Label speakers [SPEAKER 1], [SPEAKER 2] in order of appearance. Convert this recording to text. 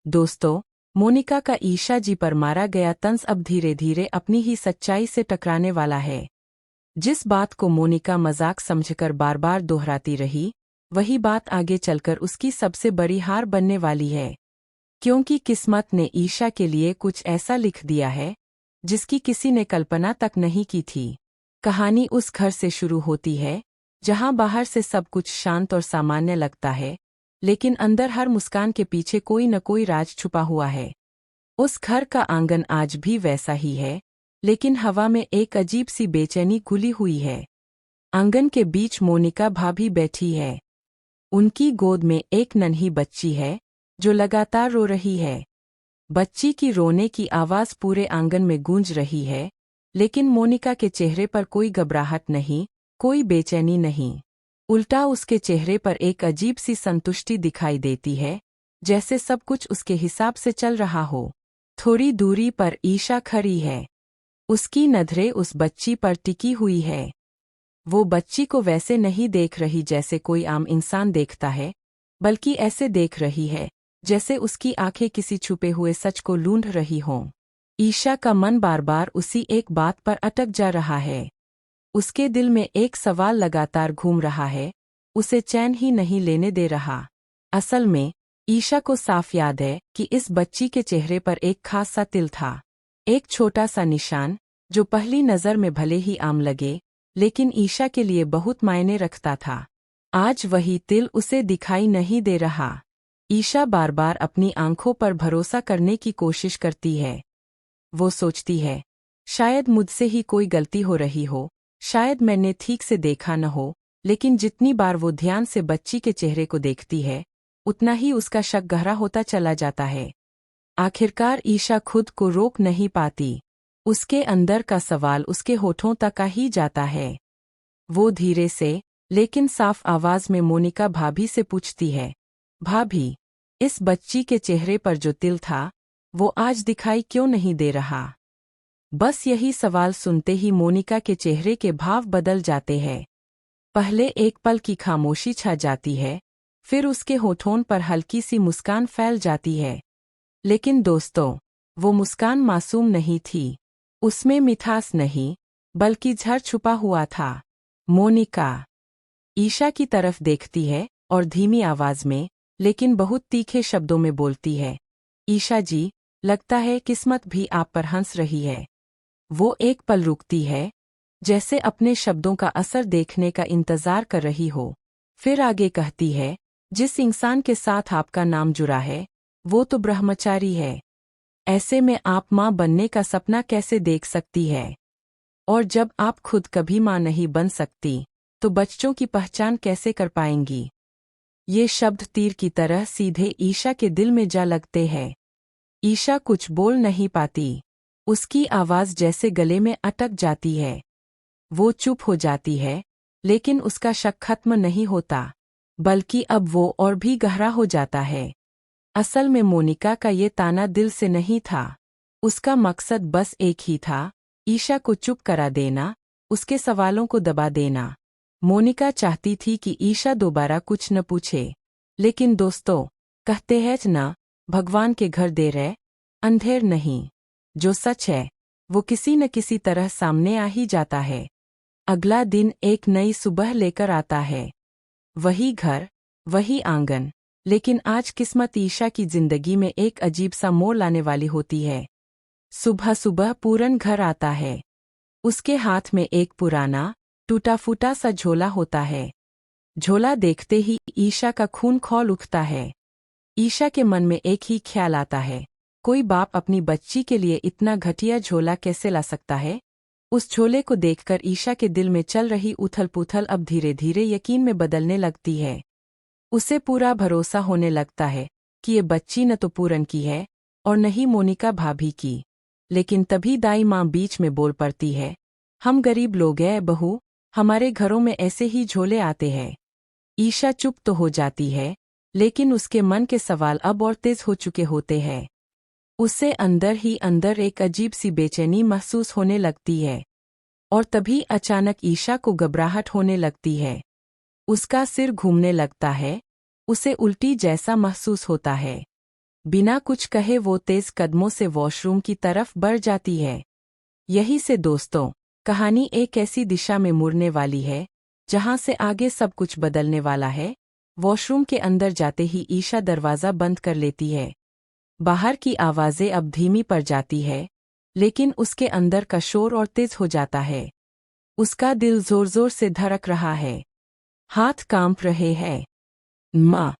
[SPEAKER 1] दोस्तों, मोनिका का ईशा जी पर मारा गया तंज अब धीरे धीरे अपनी ही सच्चाई से टकराने वाला है। जिस बात को मोनिका मजाक समझकर बार बार दोहराती रही, वही बात आगे चलकर उसकी सबसे बड़ी हार बनने वाली है। क्योंकि किस्मत ने ईशा के लिए कुछ ऐसा लिख दिया है जिसकी किसी ने कल्पना तक नहीं की थी। कहानी उस घर से शुरू होती है जहां बाहर से सब कुछ शांत और सामान्य लगता है, लेकिन अंदर हर मुस्कान के पीछे कोई न कोई राज छुपा हुआ है। उस घर का आंगन आज भी वैसा ही है, लेकिन हवा में एक अजीब सी बेचैनी घुली हुई है। आंगन के बीच मोनिका भाभी बैठी है। उनकी गोद में एक नन्ही बच्ची है जो लगातार रो रही है। बच्ची की रोने की आवाज पूरे आंगन में गूंज रही है, लेकिन मोनिका के चेहरे पर कोई घबराहट नहीं, कोई बेचैनी नहीं। उल्टा उसके चेहरे पर एक अजीब सी संतुष्टि दिखाई देती है, जैसे सब कुछ उसके हिसाब से चल रहा हो। थोड़ी दूरी पर ईशा खड़ी है। उसकी नजरें उस बच्ची पर टिकी हुई है। वो बच्ची को वैसे नहीं देख रही जैसे कोई आम इंसान देखता है, बल्कि ऐसे देख रही है जैसे उसकी आंखें किसी छुपे हुए सच को ढूंढ रही हों। ईशा का मन बार बार उसी एक बात पर अटक जा रहा है। उसके दिल में एक सवाल लगातार घूम रहा है, उसे चैन ही नहीं लेने दे रहा। असल में ईशा को साफ याद है कि इस बच्ची के चेहरे पर एक खास सा तिल था। एक छोटा सा निशान जो पहली नज़र में भले ही आम लगे, लेकिन ईशा के लिए बहुत मायने रखता था। आज वही तिल उसे दिखाई नहीं दे रहा। ईशा बार बार अपनी आंखों पर भरोसा करने की कोशिश करती है। वो सोचती है, शायद मुझसे ही कोई गलती हो रही हो, शायद मैंने ठीक से देखा न हो, लेकिन जितनी बार वो ध्यान से बच्ची के चेहरे को देखती है, उतना ही उसका शक गहरा होता चला जाता है। आखिरकार ईशा खुद को रोक नहीं पाती। उसके अंदर का सवाल उसके होठों तक आ ही जाता है। वो धीरे से, लेकिन साफ आवाज में मोनिका भाभी से पूछती है, भाभी, इस बच्ची के चेहरे पर जो तिल था, वो आज दिखाई क्यों नहीं दे रहा? बस यही सवाल सुनते ही मोनिका के चेहरे के भाव बदल जाते हैं। पहले एक पल की खामोशी छा जाती है, फिर उसके होठों पर हल्की सी मुस्कान फैल जाती है। लेकिन दोस्तों, वो मुस्कान मासूम नहीं थी। उसमें मिठास नहीं, बल्कि झर छुपा हुआ था। मोनिका ईशा की तरफ देखती है और धीमी आवाज में, लेकिन बहुत तीखे शब्दों में बोलती है, ईशा जी, लगता है किस्मत भी आप पर हंस रही है। वो एक पल रुकती है, जैसे अपने शब्दों का असर देखने का इंतजार कर रही हो। फिर आगे कहती है, जिस इंसान के साथ आपका नाम जुड़ा है, वो तो ब्रह्मचारी है। ऐसे में आप माँ बनने का सपना कैसे देख सकती है? और जब आप खुद कभी माँ नहीं बन सकती, तो बच्चों की पहचान कैसे कर पाएंगी? ये शब्द तीर की तरह सीधे ईशा के दिल में जा लगते हैं। ईशा कुछ बोल नहीं पाती। उसकी आवाज जैसे गले में अटक जाती है। वो चुप हो जाती है, लेकिन उसका शक खत्म नहीं होता, बल्कि अब वो और भी गहरा हो जाता है। असल में मोनिका का ये ताना दिल से नहीं था। उसका मकसद बस एक ही था, ईशा को चुप करा देना, उसके सवालों को दबा देना। मोनिका चाहती थी कि ईशा दोबारा कुछ न पूछे। लेकिन दोस्तों, कहते हैं न, भगवान के घर देर है, अंधेर नहीं। जो सच है, वो किसी न किसी तरह सामने आ ही जाता है। अगला दिन एक नई सुबह लेकर आता है। वही घर, वही आंगन, लेकिन आज किस्मत ईशा की जिंदगी में एक अजीब सा मोड़ लाने वाली होती है। सुबह सुबह पूरन घर आता है। उसके हाथ में एक पुराना, टूटा फूटा सा झोला होता है। झोला देखते ही ईशा का खून खौल उठता है। ईशा के मन में एक ही ख्याल आता है, कोई बाप अपनी बच्ची के लिए इतना घटिया झोला कैसे ला सकता है? उस झोले को देखकर ईशा के दिल में चल रही उथल पुथल अब धीरे धीरे यकीन में बदलने लगती है। उसे पूरा भरोसा होने लगता है कि ये बच्ची न तो पूरन की है और न ही मोनिका भाभी की। लेकिन तभी दाई माँ बीच में बोल पड़ती है, हम गरीब लोग हैं बहू, हमारे घरों में ऐसे ही झोले आते हैं। ईशा चुप तो हो जाती है, लेकिन उसके मन के सवाल अब और तेज हो चुके होते हैं। उसे अंदर ही अंदर एक अजीब सी बेचैनी महसूस होने लगती है। और तभी अचानक ईशा को घबराहट होने लगती है। उसका सिर घूमने लगता है, उसे उल्टी जैसा महसूस होता है। बिना कुछ कहे वो तेज कदमों से वॉशरूम की तरफ बढ़ जाती है। यही से दोस्तों, कहानी एक ऐसी दिशा में मुड़ने वाली है जहां से आगे सब कुछ बदलने वाला है। वॉशरूम के अंदर जाते ही ईशा दरवाज़ा बंद कर लेती है। बाहर की आवाज़ें अब धीमी पड़ जाती है, लेकिन उसके अंदर का शोर और तेज हो जाता है। उसका दिल जोर जोर से धड़क रहा है, हाथ कांप रहे हैं। माँ,